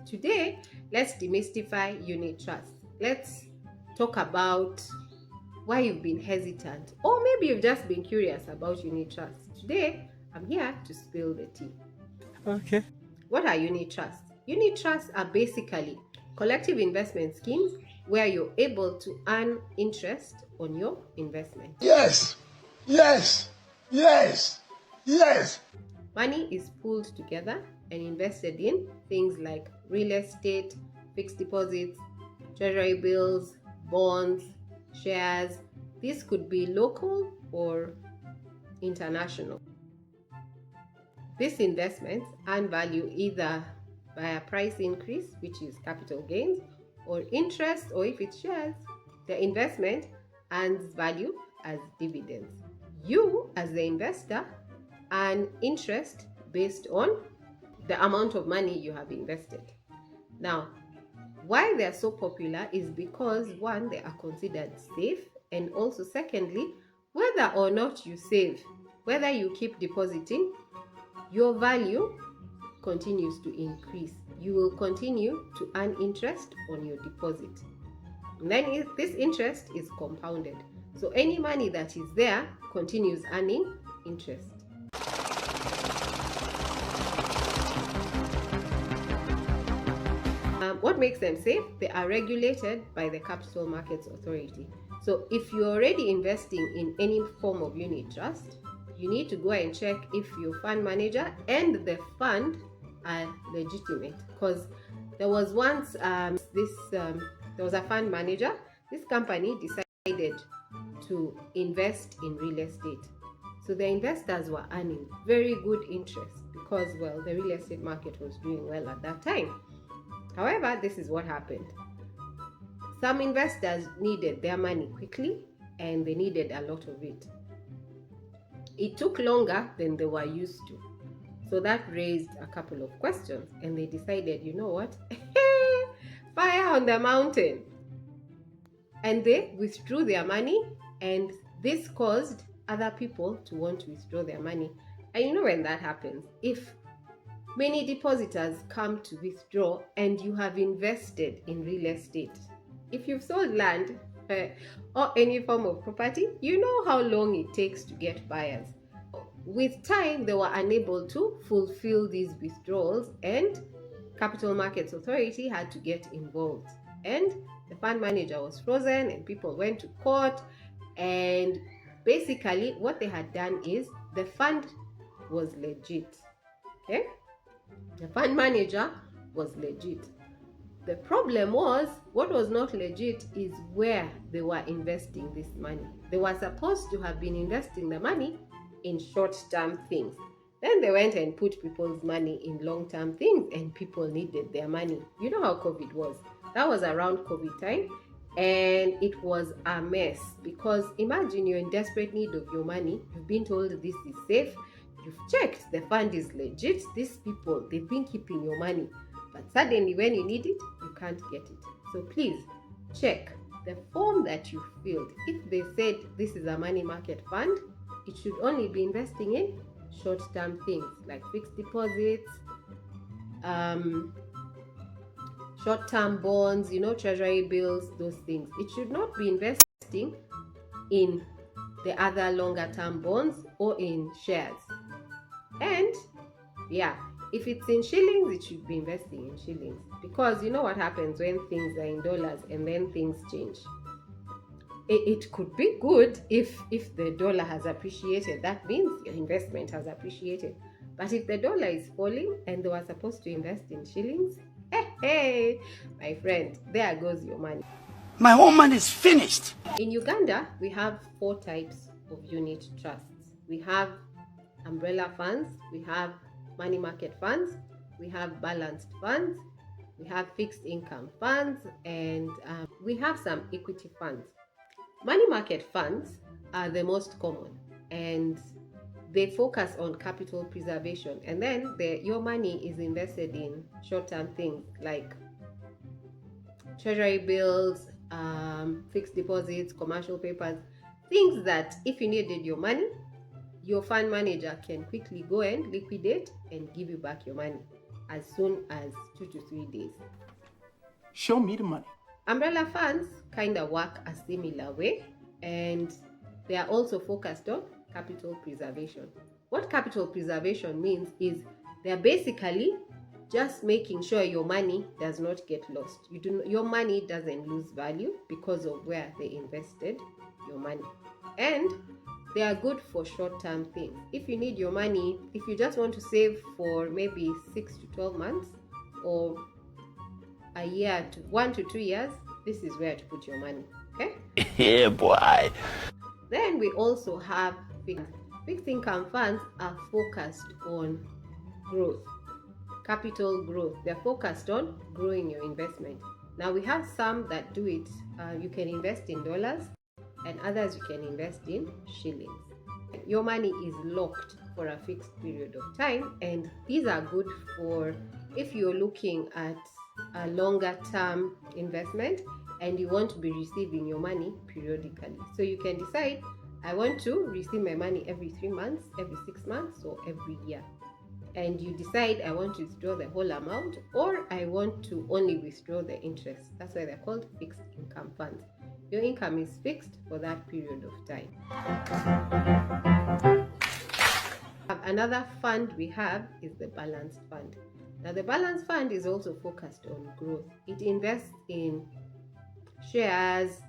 Today, let's demystify unit trust. Let's talk about why you've been hesitant, or maybe you've just been curious about unit trust. Today, I'm here to spill the tea. Okay. What are unit trusts? Unit trusts are basically collective investment schemes where you're able to earn interest on your investment. Yes, yes, yes, yes. Money is pooled together and invested in things like real estate, fixed deposits, treasury bills, bonds, shares. This could be local or international. These investments earn value either by a price increase, which is capital gains, or interest, or if it's shares, the investment earns value as dividends. You, as the investor, earn interest based on the amount of money you have invested. Now, why they are so popular is because, one, they are considered safe, and also secondly, whether or not you save, whether you keep depositing, your value continues to increase. You will continue to earn interest on your deposit. And then this interest is compounded. So any money that is there continues earning interest. What makes them safe? They are regulated by the Capital Markets Authority. So if you're already investing in any form of unit trust, you need to go and check if your fund manager and the fund are legitimate. Because there was once there was a fund manager. This company decided to invest in real estate. So the investors were earning very good interest because, well, the real estate market was doing well at that time. However, this is what happened. Some investors needed their money quickly and they needed a lot of it. It took longer than they were used to. So that raised a couple of questions and they decided, you know what? Fire on the mountain. And they withdrew their money, and this caused other people to want to withdraw their money. And you know when that happens, if many depositors come to withdraw and you have invested in real estate, if you've sold land or any form of property, you know how long it takes to get buyers. With time, they were unable to fulfill these withdrawals and Capital Markets Authority had to get involved. And the fund manager was frozen and people went to court. And basically what they had done is the fund was legit. Okay? The fund manager was legit. The problem was, what was not legit is where they were investing this money. They were supposed to have been investing the money in short-term things. Then they went and put people's money in long-term things and people needed their money. You know how COVID was. That was around COVID time and it was a mess because imagine you're in desperate need of your money. You've been told this is safe. You've checked, the fund is legit. These people, they've been keeping your money. But suddenly when you need it, you can't get it. So please check the form that you filled. If they said this is a money market fund, it should only be investing in short-term things like fixed deposits, short-term bonds, treasury bills, those things. It should not be investing in the other longer-term bonds or in shares. And yeah, if it's in shillings, it should be investing in shillings, because you know what happens when things are in dollars and then things change. It could be good if the dollar has appreciated. That means your investment has appreciated. But if the dollar is falling and they were supposed to invest in shillings, hey, my friend, there goes your money. My whole money is finished. In Uganda, we have 4 types of unit trusts. We have umbrella funds, we have money market funds, we have balanced funds, we have fixed income funds, and we have some equity funds. Money market funds are the most common and they focus on capital preservation, and then your money is invested in short-term things like treasury bills, fixed deposits, commercial papers, things that if you needed your money, your fund manager can quickly go and liquidate and give you back your money. as soon as 2 to 3 days. Show me the money. Umbrella funds kind of work a similar way, and they are also focused on capital preservation. What capital preservation means is they are basically just making sure your money does not get lost. Your money doesn't lose value because of where they invested your money. And they are good for short-term things. If you need your money, if you just want to save for maybe 6 to 12 months or a year to 1 to 2 years, this is where to put your money. Okay? Yeah, boy. Then we also have fixed income funds are focused on growth, capital growth. They're focused on growing your investment. Now we have some that do it. You can invest in dollars, and others you can invest in shillings. Your money is locked for a fixed period of time, and these are good for if you're looking at a longer term investment and you want to be receiving your money periodically. So you can decide, I want to receive my money every 3 months, every 6 months, or every year. And you decide, I want to withdraw the whole amount, or I want to only withdraw the interest. That's why they're called fixed income funds. Your income is fixed for that period of time. Another fund we have is the balanced fund. Now the balanced fund is also focused on growth. It invests in shares,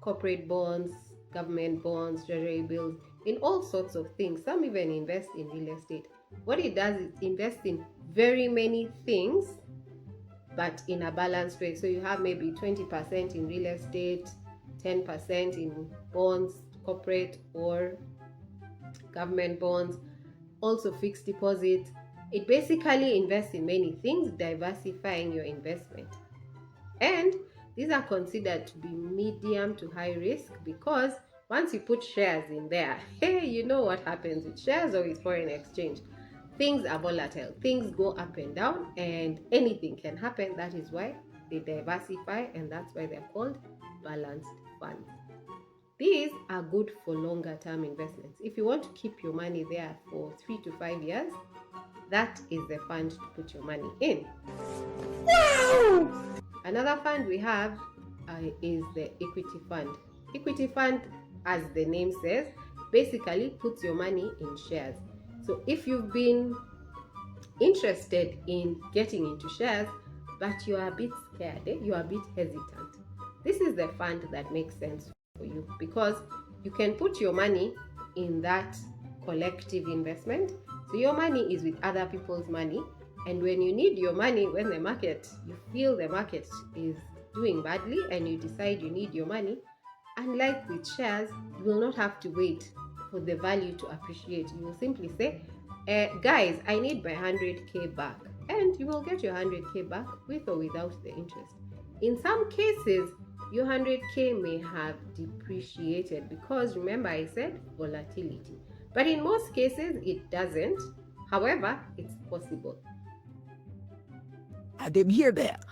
corporate bonds, government bonds, treasury bills, in all sorts of things. Some even invest in real estate. What it does is invest in very many things, but in a balanced way. So you have maybe 20% in real estate, 10% in bonds, corporate or government bonds, also fixed deposit. It basically invests in many things, diversifying your investment. And these are considered to be medium to high risk because once you put shares in there, hey, you know what happens with shares or with foreign exchange. Things are volatile, things go up and down, and anything can happen. That is why they diversify, and that's why they're called balanced funds. These are good for longer term investments. If you want to keep your money there for 3 to 5 years, that is the fund to put your money in. Wow! Another fund we have is the equity fund. Equity fund, as the name says, basically puts your money in shares. So if you've been interested in getting into shares, but you are a bit scared, you are a bit hesitant, this is the fund that makes sense for you because you can put your money in that collective investment. So your money is with other people's money, and when you need your money, when you feel the market is doing badly and you decide you need your money, unlike with shares, you will not have to wait for the value to appreciate. You will simply say, guys, I need my 100k back, and you will get your 100k back with or without the interest. In some cases, your 100k may have depreciated because remember I said volatility, but in most cases it doesn't. However, it's possible. I didn't hear that.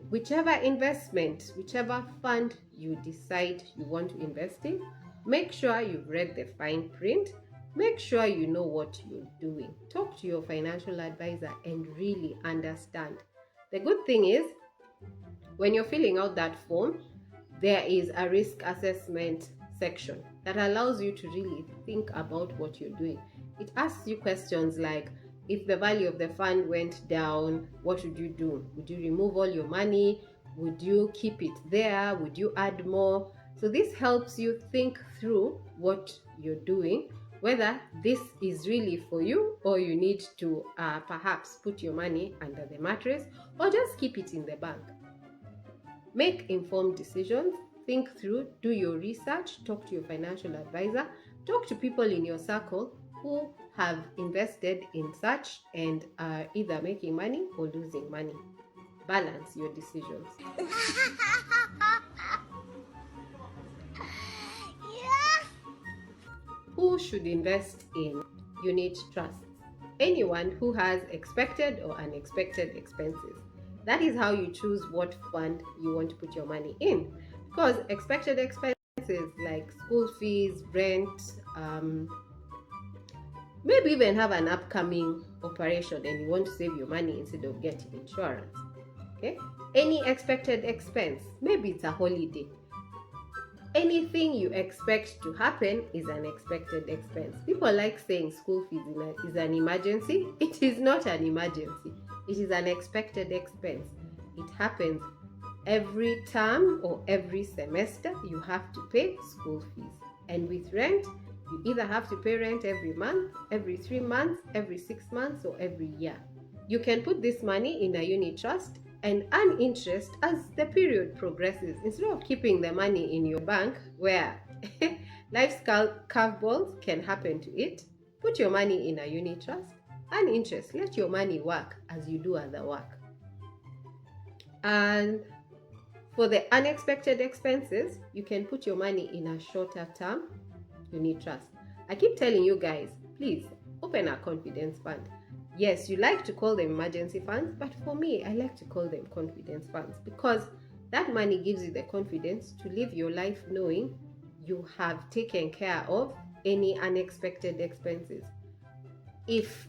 Whichever investment, whichever fund you decide you want to invest in, make sure you've read the fine print. Make sure you know what you're doing. Talk to your financial advisor and really understand. The good thing is, when you're filling out that form, there is a risk assessment section that allows you to really think about what you're doing. It asks you questions like, if the value of the fund went down, what would you do? Would you remove all your money? Would you keep it there? Would you add more? So this helps you think through what you're doing, whether this is really for you or you need to perhaps put your money under the mattress or just keep it in the bank. Make informed decisions, think through, do your research, talk to your financial advisor, talk to people in your circle who have invested in such and are either making money or losing money. Balance your decisions. Who should invest in unit trusts? Anyone who has expected or unexpected expenses. That is how you choose what fund you want to put your money in. Because expected expenses like school fees, rent, Maybe even have an upcoming operation and you want to save your money instead of getting insurance. Okay? Any expected expense, maybe it's a holiday. Anything you expect to happen is an expected expense. People like saying school fees is an emergency. It is not an emergency. It is an expected expense. It happens every term or every semester. You have to pay school fees. And with rent, you either have to pay rent every month, every 3 months, every 6 months, or every year. You can put this money in a unit trust and earn interest as the progresses, instead of keeping the money in your bank where life's curveballs can happen to it. Put your money in a unit trust, earn interest, let your money work as you do other work. And for the unexpected expenses, you can put your money in a shorter term unit trust. I keep telling you guys, please open a confidence fund. Yes, you like to call them emergency funds, but for me, I like to call them confidence funds, because that money gives you the confidence to live your life knowing you have taken care of any unexpected expenses. If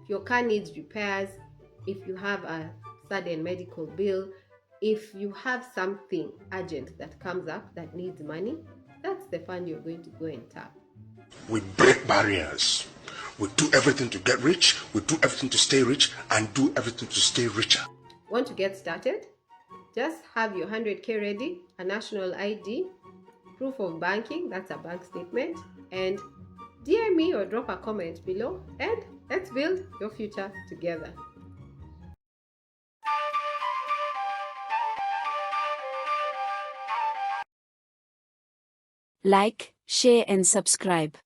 your car needs repairs, if you have a sudden medical bill, if you have something urgent that comes up that needs money, that's the fund you're going to go and tap. We break barriers. We do everything to get rich, we do everything to stay rich, and do everything to stay richer. Want to get started? Just have your 100K ready, a national ID, proof of banking, that's a bank statement, and DM me or drop a comment below, and let's build your future together. Like, share and subscribe.